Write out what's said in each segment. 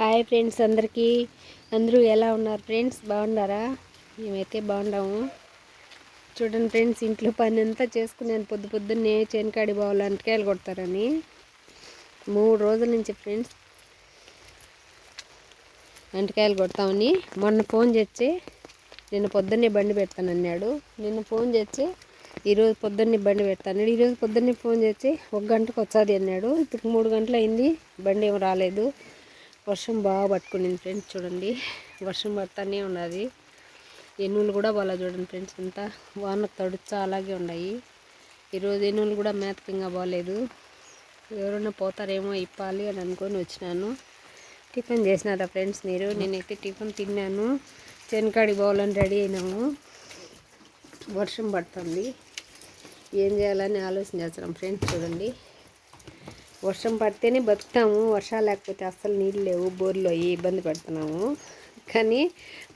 Hi friends, అందరూ ఎలా ఉన్నారు ఫ్రెండ్స్? బాగున్నారా? మేమైతే బాగున్నాము. చూడండి ఫ్రెండ్స్, ఇంట్లో పని అంతా చేసుకున్నాను. పొద్దున్నే చేనకాడి బావులు అంటకాయలు కొడతారని 3 రోజుల నుంచి ఫ్రెండ్స్ అంటకాయలు కొడతామని మొన్న ఫోన్ చేసి నిన్న పొద్దున్నే బండి పెడతానన్నాడు. నిన్న ఫోన్ చేసి ఈరోజు పొద్దున్నే బండి పెడతాను. ఈరోజు పొద్దున్నే ఫోన్ చేసి 1 గంటకు వచ్చాది అన్నాడు. ఇప్పుడు 3 గంటలు అయింది, బండి ఏం రాలేదు. వర్షం బాగా పట్టుకునింది ఫ్రెండ్స్. చూడండి, వర్షం పడుతూనే ఉన్నది. ఎన్నులు కూడా బాగా చూడండి ఫ్రెండ్స్, అంతా వాన తడుచా అలాగే ఉన్నాయి. ఈరోజు ఎన్నులు కూడా మేతకంగా బాగాలేదు. ఎవరైనా పోతారేమో ఇప్పాలి అని అనుకొని వచ్చినాను. టిఫిన్ చేసినారా ఫ్రెండ్స్ మీరు? నేనైతే టిఫిన్ తిన్నాను. చెనకాడి పోవాలని రెడీ అయినాము. వర్షం పడుతుంది, ఏం చేయాలని ఆలోచన చేస్తున్నాం ఫ్రెండ్స్. చూడండి, వర్షం పడితేనే బతుకుతాము. వర్షాలు లేకపోతే అస్సలు నీళ్ళు లేవు, బోర్లో ఇబ్బంది పడుతున్నాము. కానీ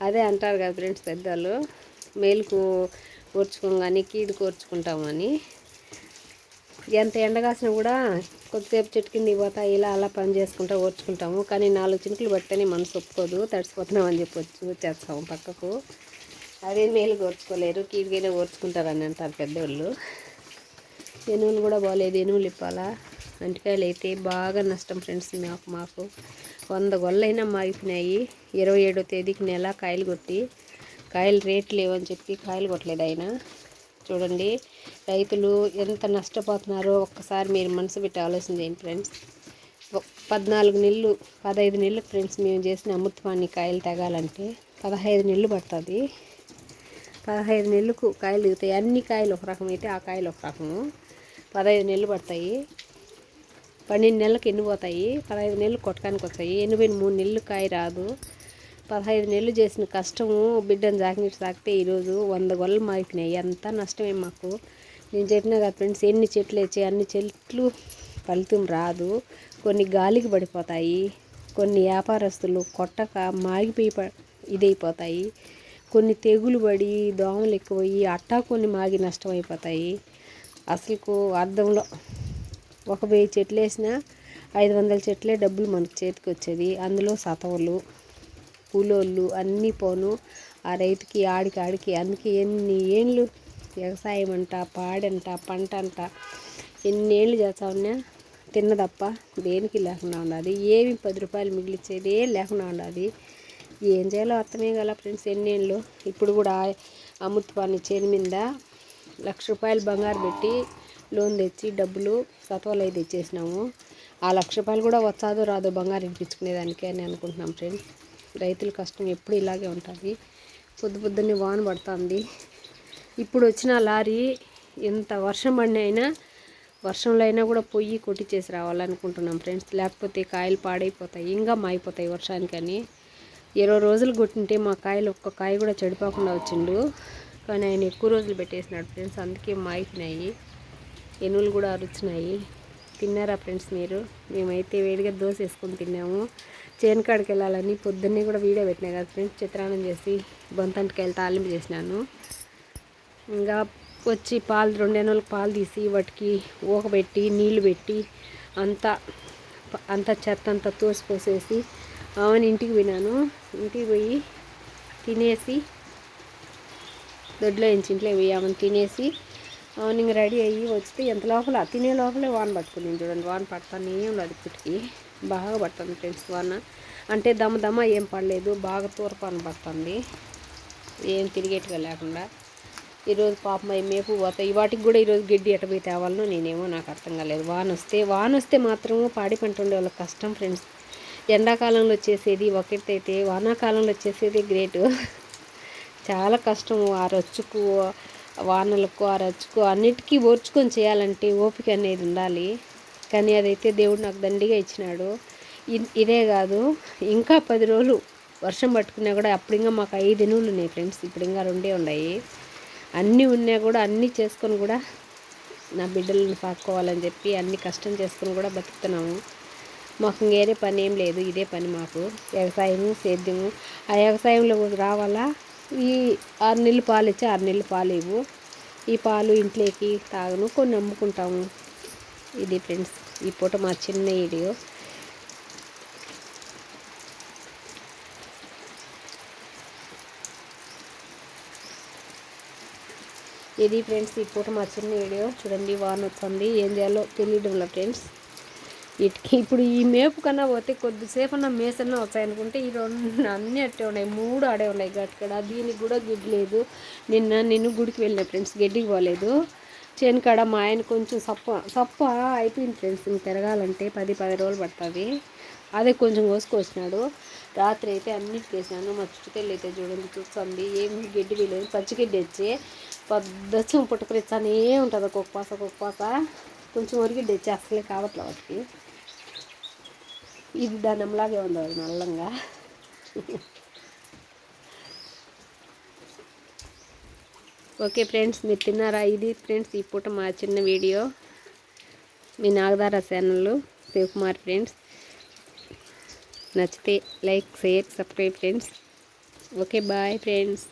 అదే అంటారు కదా ఫ్రెండ్స్ పెద్దలు, మేలుకు ఓర్చుకోగానే కీడుకు ఓర్చుకుంటామని. ఎంత ఎండగాసినా కూడా కొద్దిసేపు చెట్టు కింద పోతా ఇలా అలా పని చేసుకుంటా ఓర్చుకుంటాము. కానీ 4 చినుకులు పడితేనే మనసు ఒప్పుకోదు, తడిసిపోతున్నామని చెప్పొచ్చు వచ్చేస్తాము పక్కకు. అదే మేలుకు ఓర్చుకోలేరు, కీడుకైనా ఓర్చుకుంటారని అంటారు పెద్దోళ్ళు. ఎనువులు కూడా బాగాలేదు, ఎనువులు ఇప్పాలా. అంటకాయలు అయితే బాగా నష్టం ఫ్రెండ్స్. మాకు 100 గొల్లైనా మాగిపోయినాయి. 27వ తేదీకి నెల కాయలు కొట్టి, కాయలు రేట్లు లేవని చెప్పి కాయలు కొట్టలేదు ఆయన. చూడండి, రైతులు ఎంత నష్టపోతున్నారో ఒక్కసారి మీరు మనసు పెట్టి ఆలోచన చేయండి ఫ్రెండ్స్. 14 నెలలు 15 నెలలు ఫ్రెండ్స్ మేము చేసిన అమృతపాణి కాయలు తగాలంటే 15 నెలలు పడుతుంది. 15 నెలలకు కాయలు దిగుతాయి. అన్ని కాయలు ఒక రకం అయితే ఆ కాయలు ఒక రకము. 15 నెలలు పడతాయి. 12 నెలలకు ఎండిపోతాయి. 15 నెలలు కొట్టడానికి వస్తాయి. ఎండిపోయిన 3 నెలలు కాయ రాదు. 15 నెలలు చేసిన కష్టము బిడ్డను జాకినట్టు సాకితే ఈరోజు 100 గొల్లలు మాగిపోయినాయి. అంతా నష్టమే మాకు. నేను చెప్పినా కదా ఫ్రెండ్స్, ఎన్ని చెట్లు వేసి అన్ని చెట్లు ఫలితం రాదు. కొన్ని గాలికి పడిపోతాయి, కొన్ని వ్యాపారస్తులు కొట్టక మాగిపోయి ఇదైపోతాయి, కొన్ని తెగులు పడి దోమలు ఎక్కువయ్యి అట్టా కొన్ని మాగి నష్టమైపోతాయి. అసలుకు అర్థంలో 1000 చెట్లు వేసినా 500 చెట్లే డబ్బులు మనకు చేతికి వచ్చేది. అందులో సతవలు కూలోళ్ళు అన్నీ పోను ఆ రైతుకి ఆడికి. అందుకే ఎన్ని ఏళ్ళు వ్యవసాయం అంట, పాడంట, పంట అంట ఎన్ని ఏళ్ళు చేస్తా ఉన్నా తిన్నదప్ప దేనికి లేకుండా ఉన్నది. ఏమి 10 రూపాయలు మిగిలిచ్చేది లేకుండా ఉన్నది. ఏం చేయాలో అర్థమే కదా ఫ్రెండ్స్. ఎన్నేళ్ళు ఇప్పుడు కూడా అమృతపాణి చేను మీద 1,00,000 రూపాయలు బంగారు పెట్టి లోన్ తెచ్చి డబ్బులు సత్వలై తెచ్చేసినాము. ఆ 1,00,000 రూపాయలు కూడా వచ్చాదో రాదో బంగారు ఇప్పించుకునేదానికే అని అనుకుంటున్నాం ఫ్రెండ్స్. రైతుల కష్టం ఎప్పుడు ఇలాగే ఉంటుంది. పొద్దున్నే వాన పడుతుంది. ఇప్పుడు వచ్చిన లారీ ఎంత వర్షం పడిన అయినా వర్షంలో అయినా కూడా పొయ్యి కొట్టించేసి రావాలనుకుంటున్నాం ఫ్రెండ్స్. లేకపోతే కాయలు పాడైపోతాయి, ఇంకా మాయిపోతాయి వర్షానికని. 20 రోజులు కొట్టింటే మా కాయలు ఒక్క కాయ కూడా చెడిపోకుండా వచ్చిండు. కానీ ఆయన ఎక్కువ రోజులు పెట్టేసినాడు ఫ్రెండ్స్, అందుకే మాయిపోయినాయి. ఎనువులు కూడా అరుచినాయి. తిన్నారా ఫ్రెండ్స్ మీరు? మేమైతే వేడిగా దోశ వేసుకొని తిన్నాము. చేనకాడికి వెళ్ళాలని పొద్దున్నే కూడా వీడియో పెట్టినా కదా ఫ్రెండ్స్. చిత్రాన్నం చేసి బొంతంటికాయలు తాలింపు చేసినాను. ఇంకా వచ్చి పాలు 2 ఎనువులకు పాలు తీసి వాటికి ఊకబెట్టి నీళ్లు పెట్టి అంతా చెత్త అంతా తోసిపోసేసి ఆమెను ఇంటికి పోయినాను. ఇంటికి పోయి తినేసి దొడ్లో ఇంట్లో పోయి ఆమెను తినేసి ఇంక రెడీ అయ్యి వస్తే ఎంత లోపల తినే లోపలే వాన పట్టుకుని చూడండి. వాన పడతానే ఉన్నది. ఇప్పటికి బాగా పడుతుంది ఫ్రెండ్స్ వాన. అంటే దమ్మ ఏం పడలేదు, బాగా తూర్పాన పడుతుంది, ఏం తిరిగేట్టుగా లేకుండా. ఈరోజు పాపం అవి మేపు పోతాయి. వాటికి కూడా ఈరోజు గడ్డి ఎటపోయి తేవాలనో నేనేమో నాకు అర్థం కాలేదు. వాన వస్తే మాత్రము పాడి పంట ఉండే వాళ్ళకి కష్టం ఫ్రెండ్స్. ఎండాకాలంలో వచ్చేసేది ఒకటైతే వానాకాలంలో వచ్చేసేది గ్రేటు. చాలా కష్టము. ఆ రొచ్చుకు వానలకు ఆ రచ్చుకు అన్నిటికీ ఓర్చుకొని చేయాలంటే ఓపిక అనేది ఉండాలి. కానీ అదైతే దేవుడు నాకు దండిగా ఇచ్చినాడు. ఇదే కాదు, ఇంకా 10 రోజులు వర్షం పట్టుకున్నా కూడా అప్పుడు ఇంకా మాకు 5 ఎనువులు ఉన్నాయి ఫ్రెండ్స్. ఇప్పుడు ఇంకా 2 ఉన్నాయి. అన్నీ ఉన్నా కూడా అన్నీ చేసుకొని కూడా నా బిడ్డలను సాక్కోవాలని చెప్పి అన్ని కష్టం చేసుకొని కూడా బతుకుతున్నాము. మాకు వేరే పని ఏం లేదు, ఇదే పని మాకు. వ్యవసాయము సేద్యము. ఆ వ్యవసాయంలో రావాలా, ఈ 6 నెలలు పాలు ఇచ్చి 6 నెలలు పాలు ఇవ్వు. ఈ పాలు ఇంట్లోకి తాగను, కొన్ని అమ్ముకుంటాము. ఇది ఫ్రెండ్స్ ఈ పూట మా చిన్న వీడియో. ఇది ఫ్రెండ్స్ ఈ పూట మా చిన్న వీడియో చూడండి. వాన వస్తుంది, ఏం చేయాలో తెలియడంలో ఫ్రెండ్స్. వీటికి ఇప్పుడు ఈ మేపు కన్నా పోతే కొద్దిసేపు అన్న మేసన్నా వస్తాయనుకుంటే ఈ రెండు అన్నీ అట్టే ఉన్నాయి, 3 ఆడే ఉన్నాయి గక్కడ. దీనికి కూడా గుడ్డు లేదు. నేను గుడికి వెళ్ళిన ఫ్రెండ్స్, గడ్డికి పోలేదు. చేను కాడ మా ఆయన కొంచెం సప్ప అయిపోయింది ఫ్రెండ్స్. ఇంక తిరగాలంటే 10 రోజులు పడుతుంది. అదే కొంచెం కోసుకొచ్చినాడు. రాత్రి అయితే అన్నిటికి వేసినాను. మా చుట్టుకెళ్ళి అయితే చూడండి చూస్తుంది, ఏమి గడ్డి వేయలేదు. పచ్చిగడ్డి వచ్చి పొద్దొచ్చి పుట్టుకరిస్తానే ఉంటుంది, ఒక్కొక్క పాస. కొంచెం ఒరిగిడ్డి వచ్చి అసలే కావట్లే వాటికి. ఇది ధనంలాగే ఉంది, అది నల్లంగా. ఓకే ఫ్రెండ్స్, మీరు తిన్నారా? ఇది ఫ్రెండ్స్ ఈ పూట మా చిన్న వీడియో. మీ నాగదార ఛానల్ శివకుమార్ ఫ్రెండ్స్. నచ్చితే like, share, subscribe friends. Okay bye friends.